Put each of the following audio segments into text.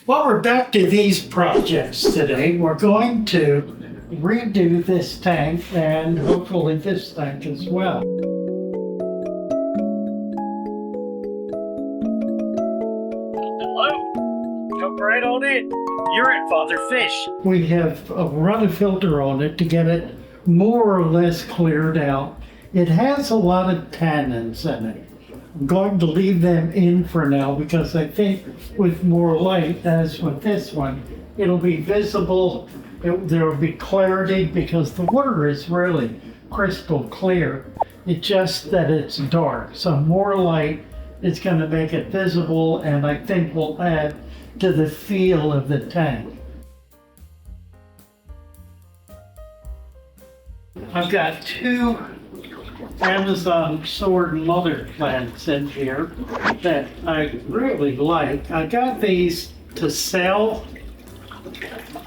Well, we're back to these projects today. We're going to redo this tank and hopefully this tank as well. Hello, jump right on in. You're at Father Fish. We have run a filter on it to get it more or less cleared out. It has a lot of tannins in it. I'm going to leave them in for now because I think with more light, as with this one, it'll be visible. There will be clarity because the water is really crystal clear. It's just that it's dark. So more light is going to make it visible, and I think will add to the feel of the tank. I've got two Amazon sword mother plants in here that I really like. I got these to sell.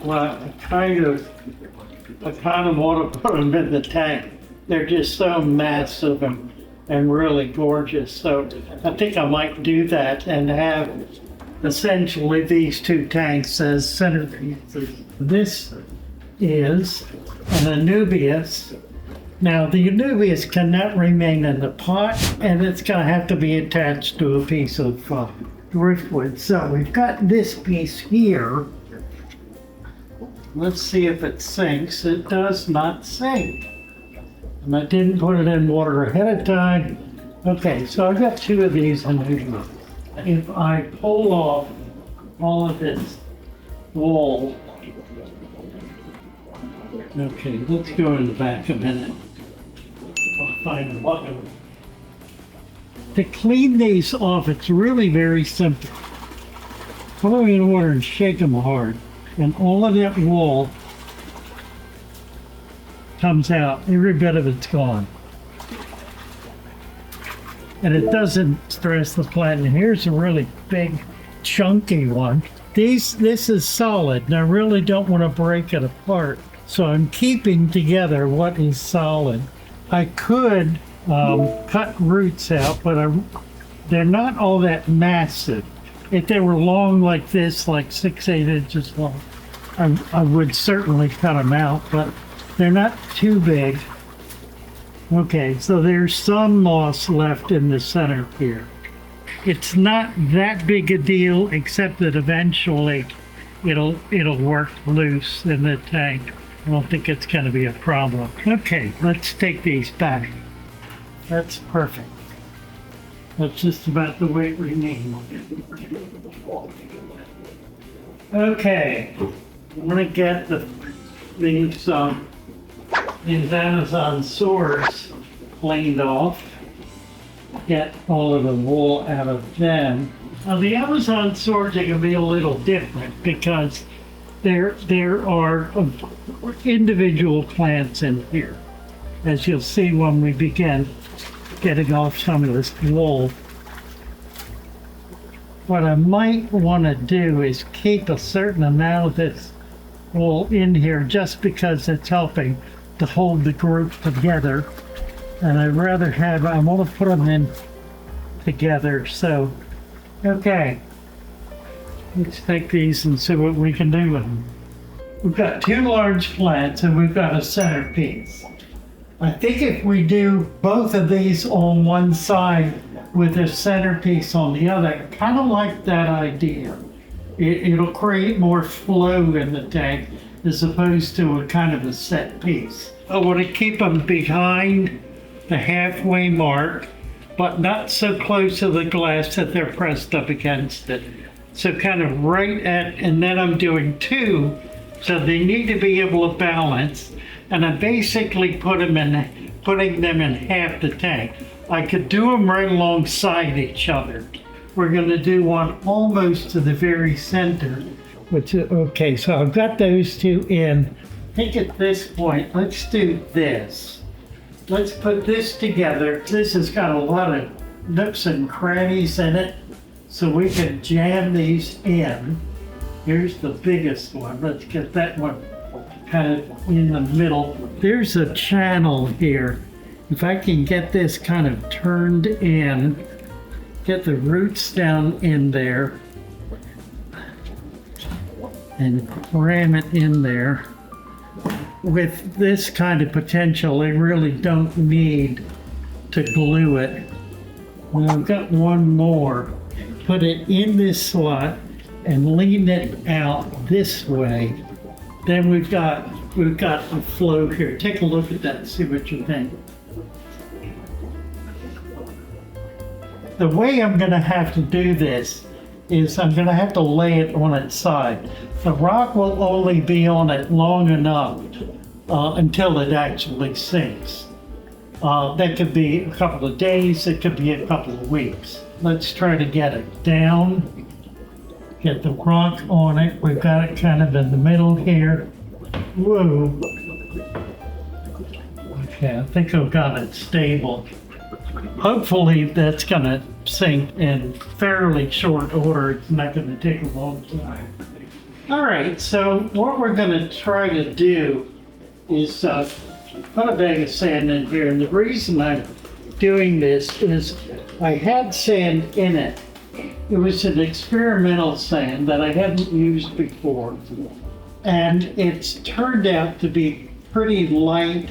Well, I kind of want to put them in the tank. They're just so massive and really gorgeous. So I think I might do that and have essentially these two tanks as centerpieces. This is an Anubias. Now the Anubias cannot remain in the pot, and it's going to have to be attached to a piece of driftwood. So we've got this piece here. Let's see if it sinks. It does not sink. And I didn't put it in water ahead of time. Okay, so I've got two of these Anubias. If I pull off all of this wool, okay, let's go in the back a minute. I'll find the button. To clean these off, it's really very simple. Put them in water and shake them hard, and all of that wool comes out. Every bit of it's gone. And it doesn't stress the plant. And here's a really big, chunky one. This is solid, and I really don't want to break it apart. So I'm keeping together what is solid. I could cut roots out, but they're not all that massive. If they were long like this, like 6-8 inches long, I would certainly cut them out, but they're not too big. Okay, so there's some moss left in the center here. It's not that big a deal, except that eventually it'll work loose in the tank. I don't think it's going to be a problem. Okay, let's take these back. That's perfect. That's just about the weight we need. Okay, I'm going to get these Amazon swords cleaned off. Get all of the wool out of them. Now the Amazon swords are going to be a little different because there are individual plants in here, as you'll see when we begin getting off some of this wool. What I might want to do is keep a certain amount of this wool in here just because it's helping to hold the group together. And I'd rather I want to put them in together. So, okay. Let's take these and see what we can do with them. We've got two large plants and we've got a centerpiece. I think if we do both of these on one side with a centerpiece on the other, I kind of like that idea. It'll create more flow in the tank as opposed to a kind of a set piece. I want to keep them behind the halfway mark, but not so close to the glass that they're pressed up against it. So kind of right at, and then I'm doing two, so they need to be able to balance. And I basically putting them in half the tank. I could do them right alongside each other. We're going to do one almost to the very center. Okay, so I've got those two in. I think at this point, let's do this. Let's put this together. This has got a lot of nooks and crannies in it, so we can jam these in. Here's the biggest one. Let's get that one kind of in the middle. There's a channel here. If I can get this kind of turned in, get the roots down in there, and ram it in there. With this kind of potential, they really don't need to glue it. And I've got one more. Put it in this slot and lean it out this way. Then we've got a flow here. Take a look at that, see what you think. The way I'm gonna have to do this is I'm gonna have to lay it on its side. The rock will only be on it long enough until it actually sinks. That could be a couple of days, it could be a couple of weeks. Let's try to get it down, get the rock on it. We've got it kind of in the middle here. Whoa. Okay, I think I've got it stable. Hopefully that's gonna sink in fairly short order. It's not gonna take a long time. All right, so what we're gonna try to do is put a bag of sand in here. And the reason I'm doing this is I had sand in it. It was an experimental sand that I hadn't used before. And it's turned out to be pretty light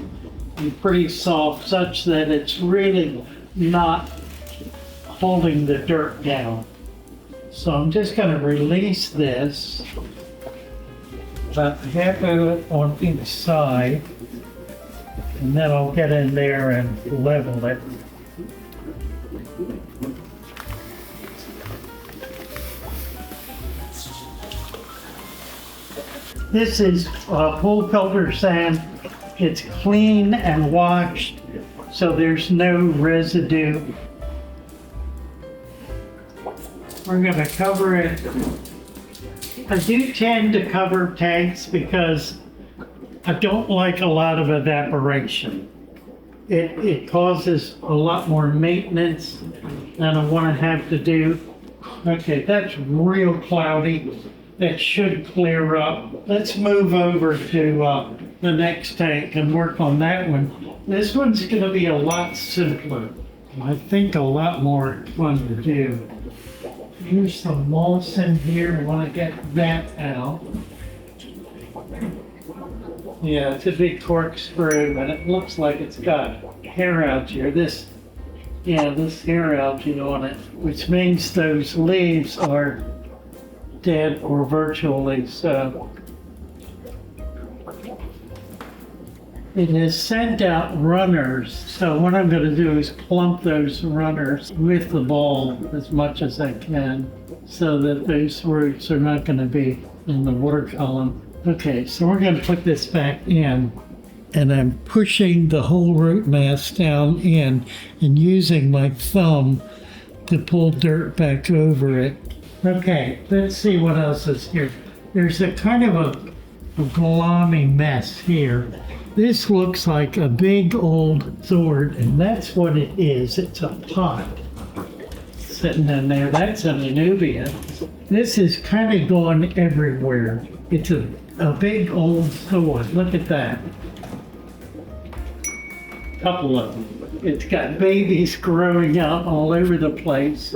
and pretty soft, such that it's really not holding the dirt down. So I'm just going to release this, about half of it on each side, and then I'll get in there and level it. This is pool filter sand. It's clean and washed, so there's no residue. We're going to cover it. I do tend to cover tanks because I don't like a lot of evaporation. It causes a lot more maintenance than I want to have to do. Okay, that's real cloudy. That should clear up. Let's move over to the next tank and work on that one. This one's going to be a lot simpler. I think a lot more fun to do. Here's some moss in here. I want to get that out. Yeah, it's a big corkscrew, and it looks like it's got hair algae, or this hair algae on it, which means those leaves are dead or virtually so. It has sent out runners, so what I'm going to do is plump those runners with the ball as much as I can so that those roots are not going to be in the water column. Okay, so we're going to put this back in, and I'm pushing the whole root mass down in and using my thumb to pull dirt back over it. Okay, let's see what else is here. There's a kind of a glommy mess here. This looks like a big old sword, and that's what it is. It's a pot sitting in there. That's a Nubia. This is kind of going everywhere. It's a big old sword. Look at that. Couple of them. It's got babies growing out all over the place.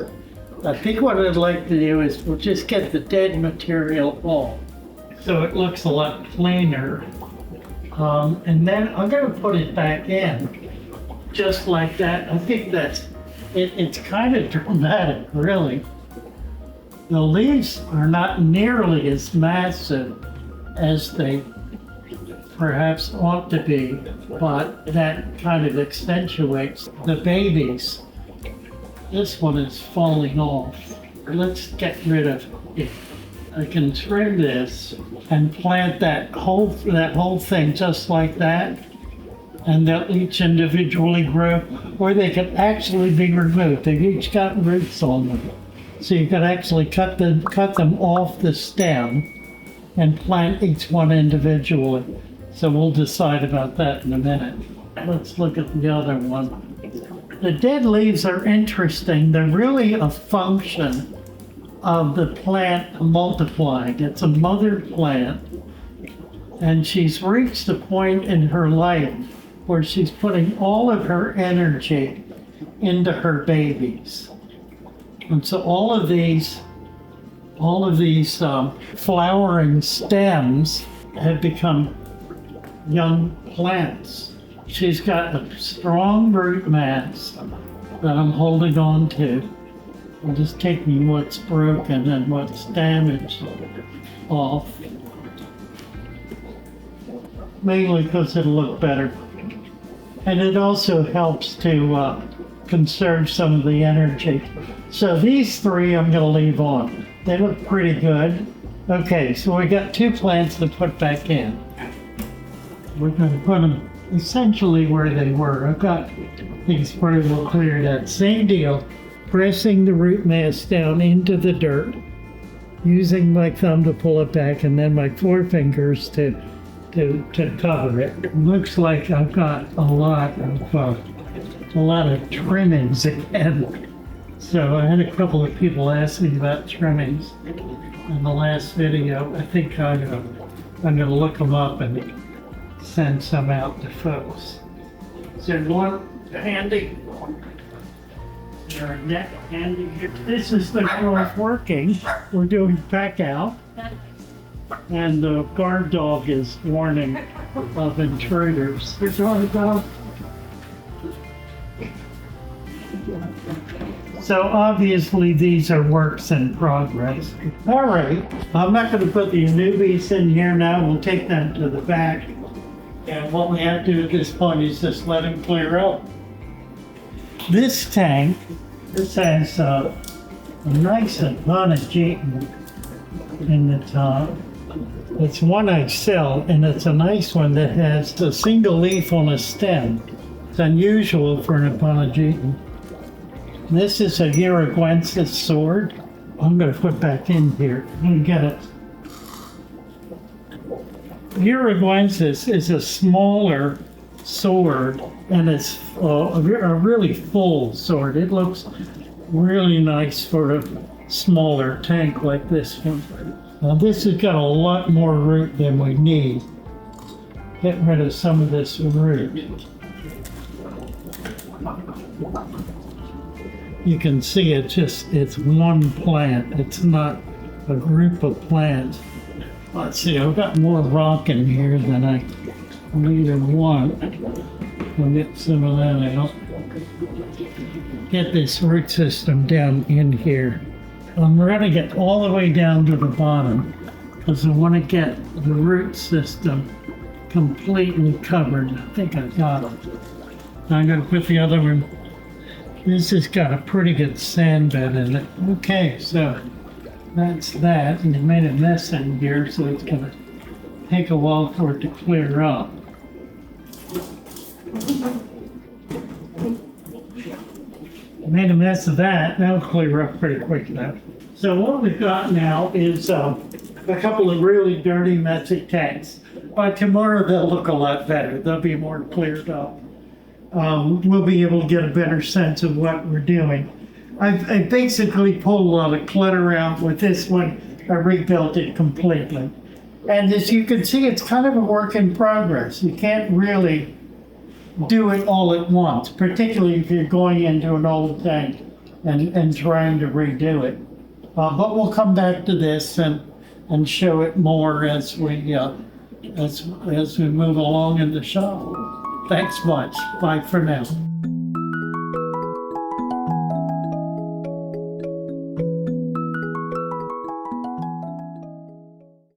I think what I'd like to do is we'll just get the dead material off so it looks a lot cleaner. And then I'm going to put it back in just like that. I think that's it. It's kind of dramatic, really. The leaves are not nearly as massive as they perhaps ought to be, but that kind of accentuates the babies. This one is falling off. Let's get rid of it. I can trim this and plant that whole thing just like that, and they'll each individually grow, or they can actually be removed. They've each got roots on them, so you can actually cut them off the stem and plant each one individually. So we'll decide about that in a minute. Let's look at the other one. The dead leaves are interesting. They're really a function of the plant multiplying. It's a mother plant, and she's reached a point in her life where she's putting all of her energy into her babies. And so all of these all of these flowering stems have become young plants. She's got a strong root mass that I'm holding on to. I'm just taking what's broken and what's damaged off. Mainly because it'll look better. And it also helps to conserve some of the energy. So these three I'm going to leave on. They look pretty good. Okay, so we got 2 plants to put back in. We're going to put them essentially where they were. I've got these pretty well cleared out. Same deal, pressing the root mass down into the dirt, using my thumb to pull it back, and then my forefingers to cover it. Looks like I've got a lot of trimmings again. So I had a couple of people ask me about trimmings in the last video. I think I'm gonna look them up and send some out to folks. Is there one handy? Is there a net handy here? This is the girl working. We're doing pack out. And the guard dog is warning of intruders. There's one dog. So obviously these are works in progress. All right, I'm not going to put the newbies in here now. We'll take them to the back. And what we have to do at this point is just let them clear up. This tank, this has a nice Aquarium in the top. It's one I sell, and it's a nice one that has a single leaf on a stem. It's unusual for an Aquarium. This is a Uruguensis sword. I'm going to put back in here. I'm going to get it. Uruguensis is a smaller sword, and it's a really full sword. It looks really nice for a smaller tank like this one. Now this has got a lot more root than we need. Get rid of some of this root. You can see it's one plant. It's not a group of plants. Let's see, I've got more rock in here than I really want. We'll get some of that out. Get this root system down in here. I'm going to get all the way down to the bottom because I want to get the root system completely covered. I think I got it. I'm going to put the other one. This has got a pretty good sand bed in it. Okay, so that's that. And it made a mess in here, so it's going to take a while for it to clear up. Made a mess of that. That'll clear up pretty quick now. So what we've got now is a couple of really dirty, messy tanks. By tomorrow, they'll look a lot better. They'll be more cleared up. We'll be able to get a better sense of what we're doing. I basically pulled a lot of clutter out with this one. I rebuilt it completely. And as you can see, it's kind of a work in progress. You can't really do it all at once, particularly if you're going into an old tank and trying to redo it. But we'll come back to this and show it more as we move along in the shop. Thanks much. Bye for now.